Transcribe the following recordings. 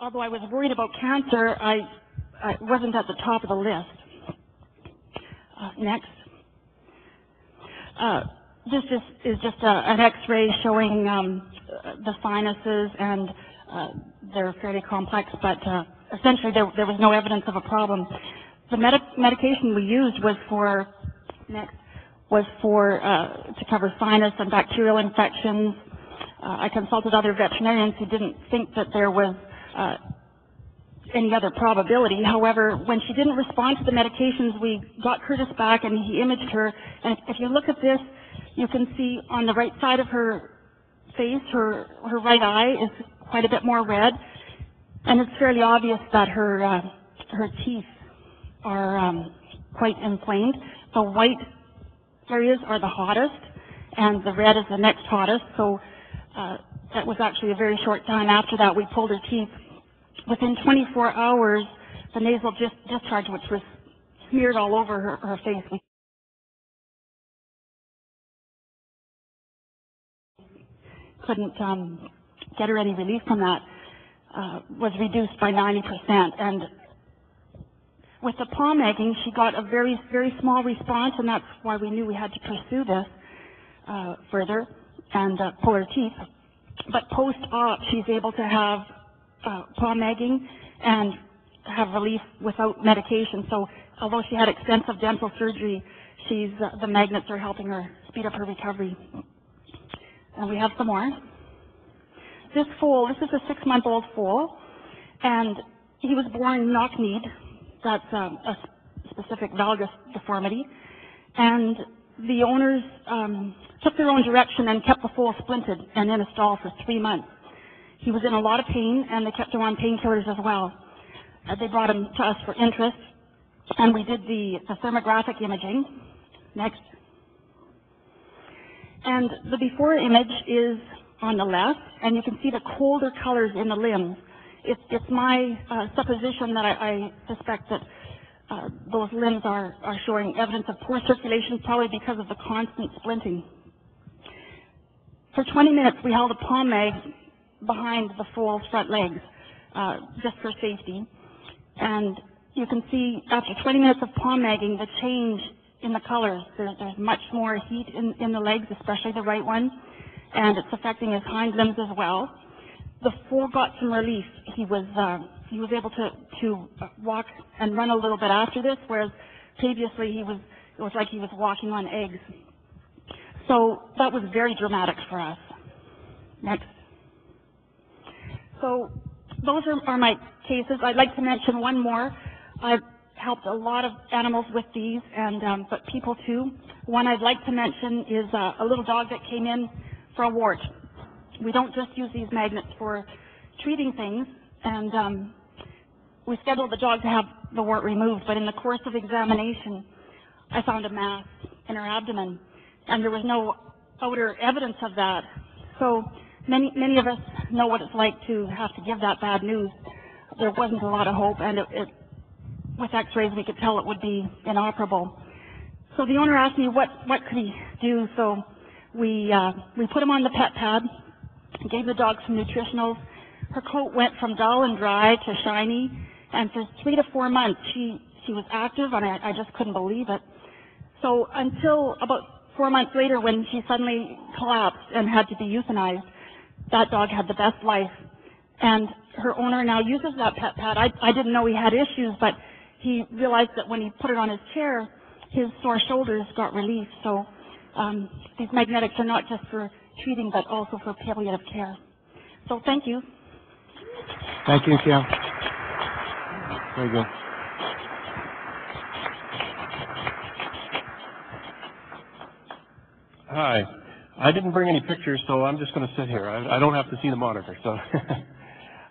although I was worried about cancer, I wasn't at the top of the list. Next. This is just an X-ray showing the sinuses, and they're fairly complex, but essentially there was no evidence of a problem. The medication we used was to cover sinus and bacterial infections. I consulted other veterinarians who didn't think that there was any other probability. However, when she didn't respond to the medications, we got Curtis back and he imaged her. And if you look at this, you can see on the right side of her face, her right eye is quite a bit more red. And it's fairly obvious that her teeth are quite inflamed. The white areas are the hottest, and the red is the next hottest. So that was actually a very short time after that we pulled her teeth. Within 24 hours, the nasal discharge, which was smeared all over her face, we couldn't get her any relief from that, was reduced by 90%. And with the palm egging, she got a very, very small response, and that's why we knew we had to pursue this further and pull her teeth. But post-op, she's able to have palm egging and have relief without medication. So although she had extensive dental surgery, the magnets are helping her speed up her recovery. And we have some more. This foal, this is a 6-month-old foal, and he was born knock-kneed. That's a specific valgus deformity. And the owners took their own direction and kept the foal splinted and in a stall for 3 months. He was in a lot of pain, and they kept him on painkillers as well. They brought him to us for interest, and we did the thermographic imaging. Next. And the before image is on the left, and you can see the colder colors in the limbs. It's my supposition that I suspect that those limbs are showing evidence of poor circulation, probably because of the constant splinting. For 20 minutes, we held a palm egg behind the foal's front legs, just for safety. And you can see after 20 minutes of palm egging, the change in the colors. There's much more heat in the legs, especially the right one, and it's affecting his hind limbs as well. The foal got some relief. He was able to walk and run a little bit after this, whereas previously it was like he was walking on eggs. So that was very dramatic for us. Next. So those are my cases. I'd like to mention one more. I've helped a lot of animals with these, and but people too. One I'd like to mention is a little dog that came in for a wart. We don't just use these magnets for treating things, and we scheduled the dog to have the wart removed, but in the course of examination, I found a mass in her abdomen, and there was no outer evidence of that. So many of us know what it's like to have to give that bad news. There wasn't a lot of hope, and with x-rays we could tell it would be inoperable. So the owner asked me what could he do, so we put him on the pet pad, gave the dog some nutritionals. Her coat went from dull and dry to shiny, and for 3 to 4 months she was active, and I just couldn't believe it. So until about 4 months later, when she suddenly collapsed and had to be euthanized, that dog had the best life. And her owner now uses that pet pad. I didn't know he had issues, but he realized that when he put it on his chair, his sore shoulders got relief. So these magnetics are not just for treating, but also for palliative care. So thank you. Thank you, Kim. Very good. Hi. I didn't bring any pictures, so I'm just going to sit here. I don't have to see the monitor. So,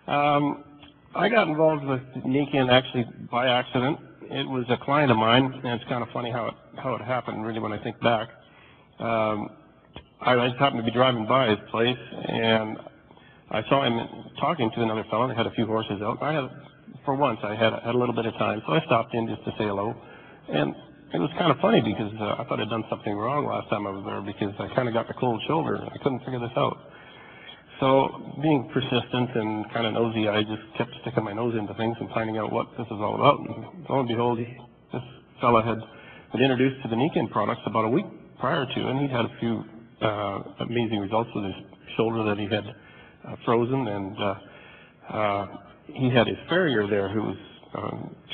I got involved with Nikken actually by accident. It was a client of mine, and it's kind of funny how it happened, really, when I think back. I just happened to be driving by his place, and I saw him talking to another fellow that had a few horses out. For once, I had a little bit of time, so I stopped in just to say hello. And it was kind of funny because I thought I'd done something wrong last time I was there, because I kind of got the cold shoulder and I couldn't figure this out. So being persistent and kind of nosy, I just kept sticking my nose into things and finding out what this is all about. And lo and behold, this fella had been introduced to the Nikken products about a week prior to, and he'd had a few amazing results with his shoulder that he had frozen, and he had his farrier there who was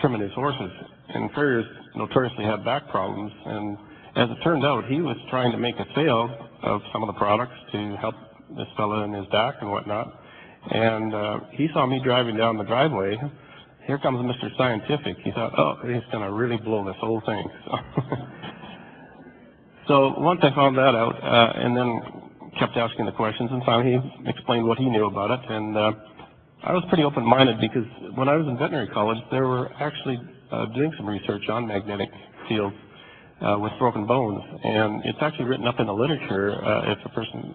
trimming his horses, and farriers notoriously have back problems, and as it turned out, he was trying to make a sale of some of the products to help this fella in his back and whatnot, and he saw me driving down the driveway. Here comes Mr. Scientific. He thought, oh, he's going to really blow this whole thing. So once I found that out, and then kept asking the questions, and finally he explained what he knew about it, and I was pretty open-minded because when I was in veterinary college, they were actually doing some research on magnetic fields with broken bones, and it's actually written up in the literature,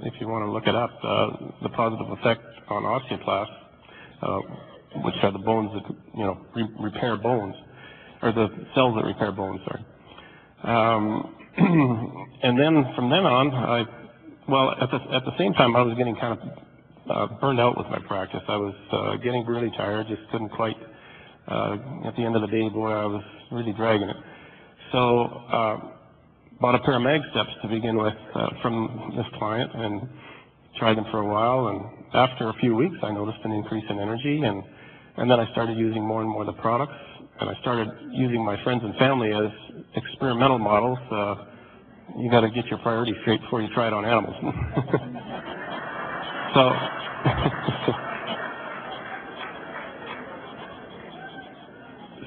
if you want to look it up, the positive effect on osteoclasts, which are the bones that, repair bones, or the cells that repair bones, sorry. And then from then on, at the same time, I was getting kind of burned out with my practice. I was getting really tired, just couldn't quite, at the end of the day, boy, I was really dragging it. So bought a pair of mag steps to begin with from this client and tried them for a while, and after a few weeks I noticed an increase in energy, and then I started using more and more of the products, and I started using my friends and family as experimental models. You got to get your priorities straight before you try it on animals.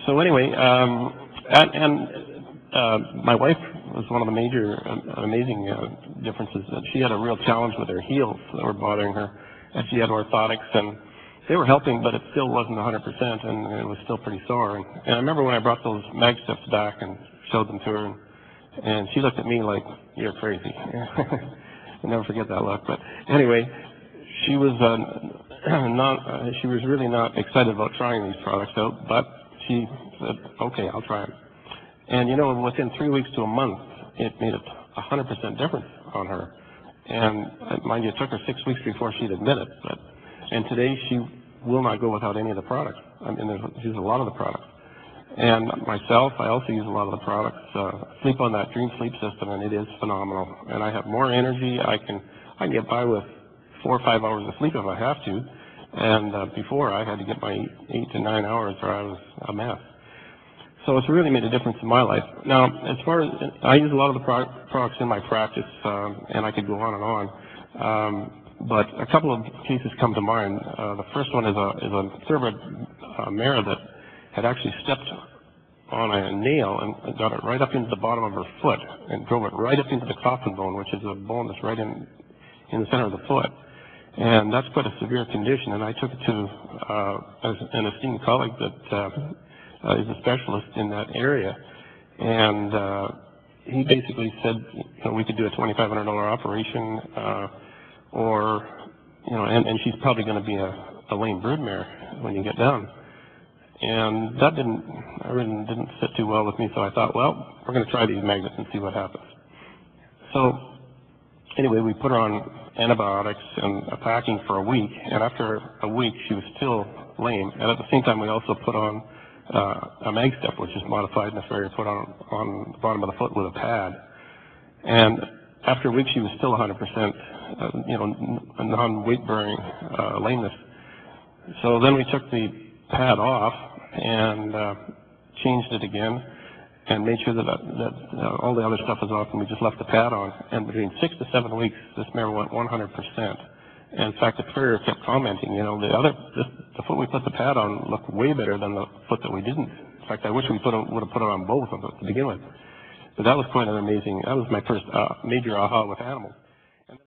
So anyway, my wife was one of the major, amazing differences. That she had a real challenge with her heels that were bothering her, and she had orthotics, and they were helping, but it still wasn't 100%, and it was still pretty sore. And I remember when I brought those mag steps back and showed them to her, and she looked at me like, "You're crazy." I'll never forget that look. But anyway, she was she was really not excited about trying these products out, but she said, "Okay, I'll try them." And within 3 weeks to a month, it made a 100% difference on her. And mind you, it took her 6 weeks before she'd admit it. And today she will not go without any of the products. I mean, she uses a lot of the products. And myself, I also use a lot of the products. Sleep on that Dream Sleep system, and it is phenomenal. And I have more energy. I can get by with 4 or 5 hours of sleep if I have to. And before, I had to get my 8 to 9 hours, or I was a mess. So it's really made a difference in my life. Now, as far as I use a lot of the products in my practice, and I could go on and on. But a couple of cases come to mind. The first one is a thoroughbred mare that had actually stepped on a nail and got it right up into the bottom of her foot and drove it right up into the coffin bone, which is a bone that's right in the center of the foot. And that's quite a severe condition. And I took it to an esteemed colleague that is a specialist in that area. And he basically said, we could do a $2,500 operation, and she's probably going to be a lame broodmare when you get down. And that didn't sit too well with me, so I thought, well, we're going to try these magnets and see what happens. So anyway, we put her on antibiotics and a packing for a week, and after a week she was still lame. And at the same time, we also put on a mag step, which is modified, and a farrier put on the bottom of the foot with a pad. And after a week, she was still 100%, non-weight-bearing lameness. So then we took the pad off and changed it again and made sure that all the other stuff was off, and we just left the pad on. And between 6 to 7 weeks, this mare went 100%. And in fact, the farrier kept commenting, the foot we put the pad on looked way better than the foot that we didn't. In fact, I wish we would have put it on both to begin with. But that was quite an amazing, that was my first major aha with animals.